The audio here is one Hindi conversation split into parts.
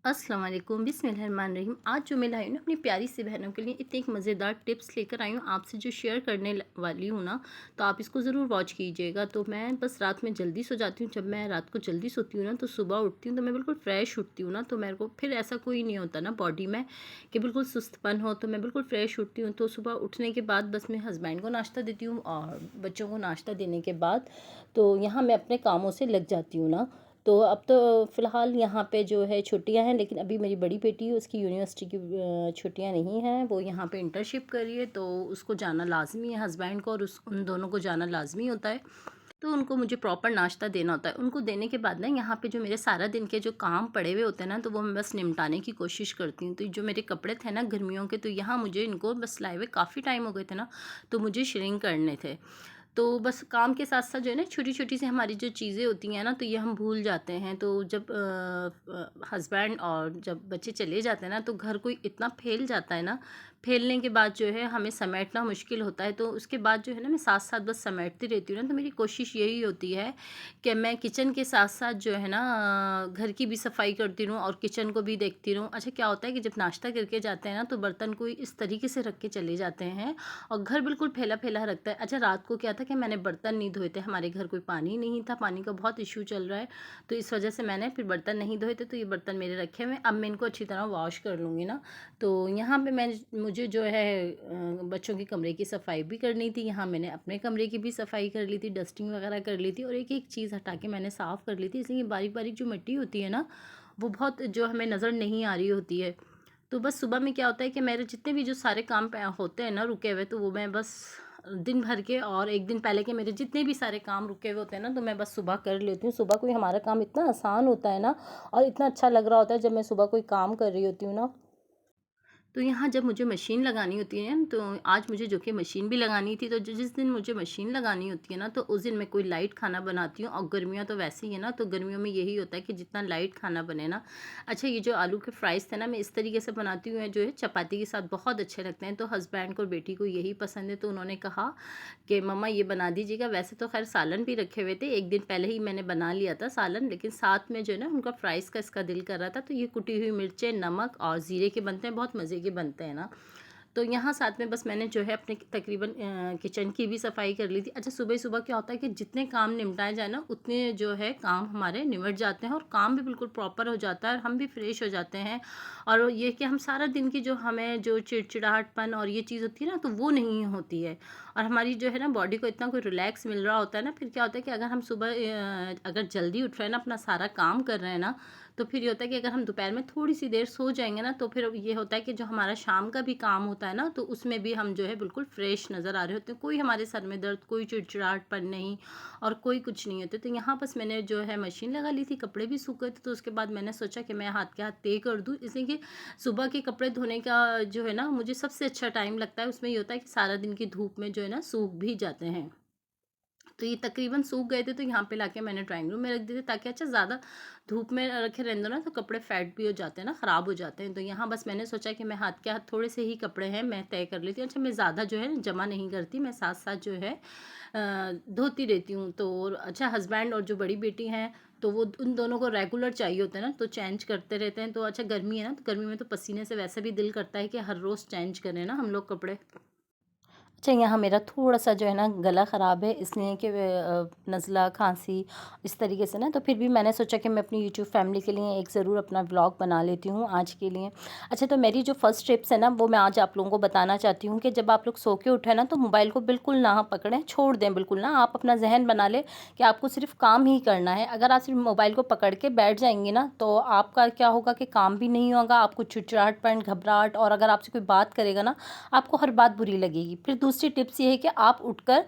अस्सलाम वालेकुम बिस्मिल्लाहिर्रहमानिर्रहीम। आज जो मैं लाई हूँ ना अपनी प्यारी सी बहनों के लिए इतनी एक मज़ेदार टिप्स लेकर आई हूँ आपसे जो शेयर करने वाली हूँ ना, तो आप इसको ज़रूर वॉच कीजिएगा। तो मैं बस रात में जल्दी सो जाती हूँ। जब मैं रात को जल्दी सोती हूँ ना तो सुबह उठती हूँ तो मैं बिल्कुल फ्रेश उठती हूँ ना, तो मेरे को फिर ऐसा कोई नहीं होता ना बॉडी में कि बिल्कुल सुस्तपन हो, तो मैं बिल्कुल फ्रेश उठती हूँ। तो सुबह उठने के बाद बस मैं हस्बैंड को नाश्ता देती हूँ और बच्चों को नाश्ता देने के बाद तो यहाँ मैं अपने कामों से लग जाती हूँ ना। तो अब तो फ़िलहाल यहाँ पे जो है छुट्टियाँ हैं, लेकिन अभी मेरी बड़ी बेटी है उसकी यूनिवर्सिटी की छुट्टियाँ नहीं हैं। वो यहाँ पे इंटर्नशिप कर रही है तो उसको जाना लाज़मी है, हस्बैंड को और उस उन दोनों को जाना लाज़मी होता है। तो उनको मुझे प्रॉपर नाश्ता देना होता है। उनको देने के बाद ना यहाँ पे जो मेरे सारा दिन के जो काम पड़े हुए होते हैं ना, तो वो मैं बस निपटाने की कोशिश करती हूँ। तो जो मेरे कपड़े थे ना गर्मियों के, तो यहाँ मुझे इनको बस लाए हुए काफ़ी टाइम हो गए थे ना, तो मुझे श्रिंक करने थे। तो बस काम के साथ-साथ जो है ना छोटी-छोटी सी हमारी जो चीज़ें होती हैं ना, तो ये हम भूल जाते हैं। तो जब हस्बैंड और जब बच्चे चले जाते हैं ना, तो घर कोई इतना फैल जाता है ना, फैलने के बाद जो है हमें समेटना मुश्किल होता है। तो उसके बाद जो है ना मैं साथ-साथ बस समेटती रहती हूँ ना, तो मेरी कोशिश यही होती है कि मैं किचन के साथ-साथ जो है ना घर की भी सफाई करती रहूँ और किचन को भी देखती रहूँ। अच्छा, क्या होता है कि जब नाश्ता करके जाते हैं ना, तो बर्तन कोई इस तरीके से रख के चले जाते हैं और घर बिल्कुल फैला-फैला रखता है। अच्छा, रात को क्या था कि मैंने बर्तन नहीं धोए थे, हमारे घर कोई पानी नहीं था, पानी का बहुत इश्यू चल रहा है, तो इस वजह से मैंने फिर बर्तन नहीं धोए थे, तो ये बर्तन मेरे रखे हुए हैं। अब मैं इनको अच्छी तरह वॉश कर लूँगी ना। तो यहाँ पे मुझे जो है बच्चों के कमरे की सफाई भी करनी थी, यहाँ मैंने अपने कमरे की भी सफाई कर ली थी, डस्टिंग वगैरह कर ली थी और एक-एक चीज़ हटा के मैंने साफ़ कर ली थी। इसलिए बारीक-बारीक जो मिट्टी होती है ना, वो बहुत जो हमें नज़र नहीं आ रही होती है। तो बस सुबह में क्या होता है कि मेरे जितने भी जो सारे काम होते हैं ना रुके हुए, तो वो मैं बस दिन भर के और एक दिन पहले के मेरे जितने भी सारे काम रुके हुए होते हैं ना, तो मैं बस सुबह कर लेती हूँ। सुबह कोई हमारा काम इतना आसान होता है ना और इतना अच्छा लग रहा होता है जब मैं सुबह कोई काम कर रही होती हूँ ना। तो यहाँ जब मुझे मशीन लगानी होती है तो आज मुझे जो कि मशीन भी लगानी थी, तो जिस दिन मुझे मशीन लगानी होती है ना, तो उस दिन मैं कोई लाइट खाना बनाती हूँ और गर्मियाँ तो वैसे ही है ना, तो गर्मियों में यही होता है कि जितना लाइट खाना बने ना। अच्छा, ये जो आलू के फ्राइज़ थे ना, मैं इस तरीके से बनाती हूँ जो है चपाती के साथ बहुत अच्छे लगते हैं। तो हस्बैंड को और बेटी को यही पसंद है, तो उन्होंने कहा कि मम्मा ये बना दीजिएगा। वैसे तो खैर सालन भी रखे हुए थे, एक दिन पहले ही मैंने बना लिया था सालन, लेकिन साथ में जो है ना उनका फ्राइज़ का इसका दिल कर रहा था। तो ये कुटी हुई मिर्चें, नमक और ज़ीरे के बनते हैं, बहुत मज़े के बनते हैं ना। तो यहाँ साथ में बस मैंने जो है अपने तकरीबन किचन की भी सफाई कर ली थी। अच्छा, सुबह-सुबह क्या होता है कि जितने काम निपटाए जाए ना, उतने जो है काम हमारे निमट जाते हैं और काम भी बिल्कुल प्रॉपर हो जाता है और हम भी फ्रेश हो जाते हैं। और ये कि हम सारा दिन की जो हमें जो चिड़चिड़ाहटपन और ये चीज़ होती है ना, तो वो नहीं होती है और हमारी जो है ना बॉडी को इतना कोई रिलैक्स मिल रहा होता है ना। फिर क्या होता है कि अगर हम सुबह अगर जल्दी उठ रहे हैं ना, अपना सारा काम कर रहे हैं ना, तो फिर ये होता है कि अगर हम दोपहर में थोड़ी-सी देर सो जाएँगे ना, तो फिर ये होता है कि जो हमारा शाम का भी काम होता है ना, तो उसमें भी हम जो है बिल्कुल फ्रेश नज़र आ रहे होते हैं। कोई हमारे सर में दर्द, कोई चिड़चिड़ाहटपन नहीं और कोई कुछ नहीं होते। तो यहाँ बस मैंने जो है मशीन लगा ली थी, कपड़े भी सूख गए थे, तो उसके बाद मैंने सोचा कि मैं हाथ के हाथ तय कर दूँ। इसलिए कि सुबह के कपड़े धोने का जो है ना, मुझे सबसे अच्छा टाइम लगता है। उसमें ये होता है कि सारा दिन की धूप में जो है ना सूख भी जाते हैं। तो ये तकरीबन सूख गए थे, तो यहाँ पे लाके मैंने ड्राइंग रूम में रख दिए थे, ताकि अच्छा ज़्यादा धूप में रखे रहने दो ना, तो कपड़े फैट भी हो जाते हैं ना, ख़राब हो जाते हैं। तो यहाँ बस मैंने सोचा कि मैं हाथ के हाथ थोड़े से ही कपड़े हैं मैं तय कर लेती हूँ। अच्छा, मैं ज़्यादा जो है जमा नहीं करती, मैं साथ-साथ जो है धोती रहती हूँ। तो अच्छा, हस्बैंड और जो बड़ी बेटी हैं, तो वो उन दोनों को रेगुलर चाहिए होता है ना, तो चेंज करते रहते हैं। तो अच्छा, गर्मी है ना, तो गर्मी में तो पसीने से वैसे भी दिल करता है कि हर रोज़ चेंज करें ना हम लोग कपड़े। अच्छा, यहाँ मेरा थोड़ा-सा जो है ना गला ख़राब है, इसलिए कि नज़ला, खाँसी इस तरीके से ना, तो फिर भी मैंने सोचा कि मैं अपनी यूट्यूब फैमिली के लिए एक ज़रूर अपना व्लॉग बना लेती हूँ आज के लिए। अच्छा, तो मेरी जो फर्स्ट टिप्स है ना, वो मैं आज आप लोगों को बताना चाहती हूँ कि जब आप लोग सो के उठे ना, तो मोबाइल को बिल्कुल ना पकड़ें, छोड़ दें बिल्कुल ना। आप अपना ज़हन बना लें कि आपको सिर्फ़ काम ही करना है। अगर आप सिर्फ़ मोबाइल को पकड़ के बैठ जाएँगे ना, तो आपका क्या होगा कि काम भी नहीं होगा, आपको चिड़चिड़ाहटपन, घबराहट, और अगर आपसे कोई बात करेगा ना, आपको हर बात बुरी लगेगी। फिर दूसरी टिप्स ये है कि आप उठकर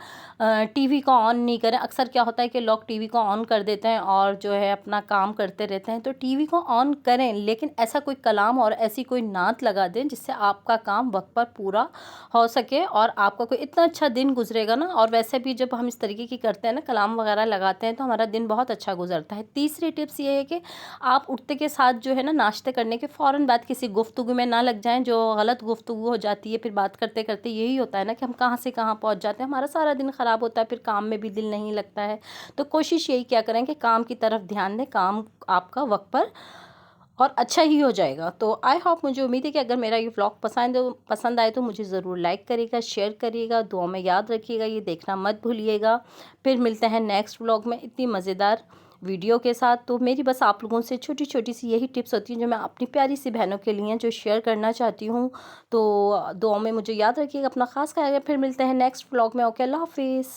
टीवी को ऑन नहीं करें। अक्सर क्या होता है कि लोग टीवी को ऑन कर देते हैं और जो है अपना काम करते रहते हैं। तो टीवी को ऑन करें, लेकिन ऐसा कोई कलाम और ऐसी कोई नात लगा दें जिससे आपका काम वक़्त पर पूरा हो सके और आपका कोई इतना अच्छा दिन गुज़रेगा ना। और वैसे भी जब हम इस तरीके की करते हैं ना, कलाम वगैरह लगाते हैं, तो हमारा दिन बहुत अच्छा गुज़रता है। तीसरी टिप्स ये है कि आप उठते के साथ जो है ना, नाश्ते करने के फ़ौरन बाद किसी गुफ्तगू में ना लग जाएँ, जो गलत गुफ्तगू हो जाती है। फिर बात करते-करते यही होता है ना कि हम कहाँ से कहाँ पहुँच जाते हैं, हमारा सारा दिन ख़राब होता है, फिर काम में भी दिल नहीं लगता है। तो कोशिश यही किया करें कि काम की तरफ ध्यान दें, काम आपका वक़्त पर और अच्छा ही हो जाएगा। तो आई होप, मुझे उम्मीद है कि अगर मेरा ये व्लॉग पसंद आए तो मुझे ज़रूर लाइक करिएगा, शेयर करिएगा, दुआ में याद रखिएगा, ये देखना मत भूलिएगा। फिर मिलते हैं नेक्स्ट व्लॉग में इतनी मज़ेदार वीडियो के साथ। तो मेरी बस आप लोगों से छोटी छोटी सी यही टिप्स होती हैं जो मैं अपनी प्यारी सी बहनों के लिए जो शेयर करना चाहती हूँ। तो दुआ में मुझे याद रखिएगा, अपना ख़ास ख्याल रखिएगा। फिर मिलते हैं नेक्स्ट व्लॉग में। ओके, अल्लाह हाफिज़।